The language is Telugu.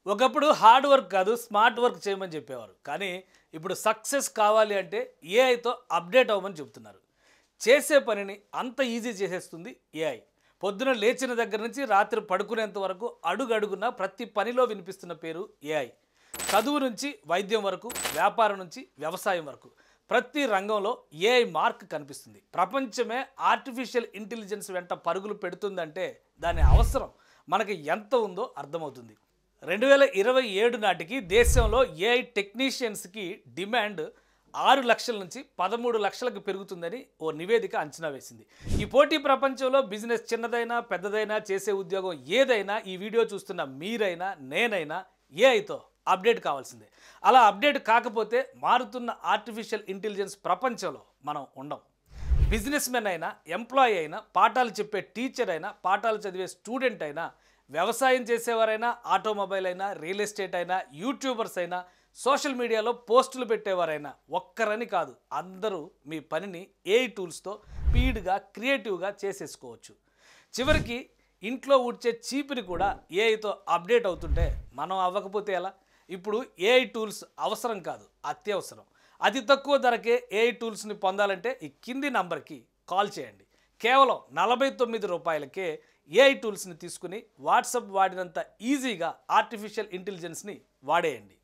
ఒకప్పుడు హార్డ్ వర్క్ కాదు స్మార్ట్ వర్క్ చేయమని చెప్పేవారు. కానీ ఇప్పుడు సక్సెస్ కావాలి అంటే ఏఐతో అప్డేట్ అవ్వమని చెప్తున్నారు. చేసే పనిని అంత ఈజీ చేసేస్తుంది ఏఐ. పొద్దున లేచిన దగ్గర నుంచి రాత్రి పడుకునేంత వరకు అడుగడుగున ప్రతి పనిలో వినిపిస్తున్న పేరు ఏఐ. చదువు నుంచి వైద్యం వరకు, వ్యాపారం నుంచి వ్యవసాయం వరకు ప్రతి రంగంలో ఏఐ మార్క్ కనిపిస్తుంది. ప్రపంచమే ఆర్టిఫిషియల్ ఇంటెలిజెన్స్ వెంట పరుగులు పెడుతుందంటే దాని అవసరం మనకి ఎంత ఉందో అర్థమవుతుంది. 2027 నాటికి దేశంలో ఏఐ టెక్నీషియన్స్కి డిమాండ్ 6 లక్షల నుంచి 13 లక్షలకు పెరుగుతుందని ఓ నివేదిక అంచనా వేసింది. ఈ పోటీ ప్రపంచంలో బిజినెస్ చిన్నదైనా పెద్దదైనా చేసే ఉద్యోగం ఏదైనా ఈ వీడియో చూస్తున్న మీరైనా నేనైనా ఏఐతో అప్డేట్ కావాల్సిందే. అలా అప్డేట్ కాకపోతే మారుతున్న ఆర్టిఫిషియల్ ఇంటెలిజెన్స్ ప్రపంచంలో మనం ఉండం. బిజినెస్ మెన్ అయినా, ఎంప్లాయీ అయినా, పాఠాలు చెప్పే టీచర్ అయినా, పాఠాలు చదివే స్టూడెంట్ అయినా, వ్యవసాయం చేసేవారైనా, ఆటోమొబైల్ అయినా, రియల్ ఎస్టేట్ అయినా, యూట్యూబర్స్ అయినా, సోషల్ మీడియాలో పోస్టులు పెట్టేవారైనా ఒక్కరని కాదు, అందరూ మీ పనిని ఏఐ టూల్స్తో స్పీడ్గా క్రియేటివ్గా చేసేసుకోవచ్చు. చివరికి ఇంట్లో ఊడ్చే చీపుని కూడా ఏఐతో అప్డేట్ అవుతుంటే మనం అవ్వకపోతే ఎలా? ఇప్పుడు ఏఐ టూల్స్ అవసరం కాదు, అత్యవసరం. అతి తక్కువ ధరకే ఏఐ టూల్స్ని పొందాలంటే ఈ కింది నంబర్కి కాల్ చేయండి. కేవలం 49 రూపాయలకే ఏఐ టూల్స్ని తీసుకుని వాట్సాప్ వాడినంత ఈజీగా ఆర్టిఫిషియల్ ఇంటెలిజెన్స్ని వాడేయండి.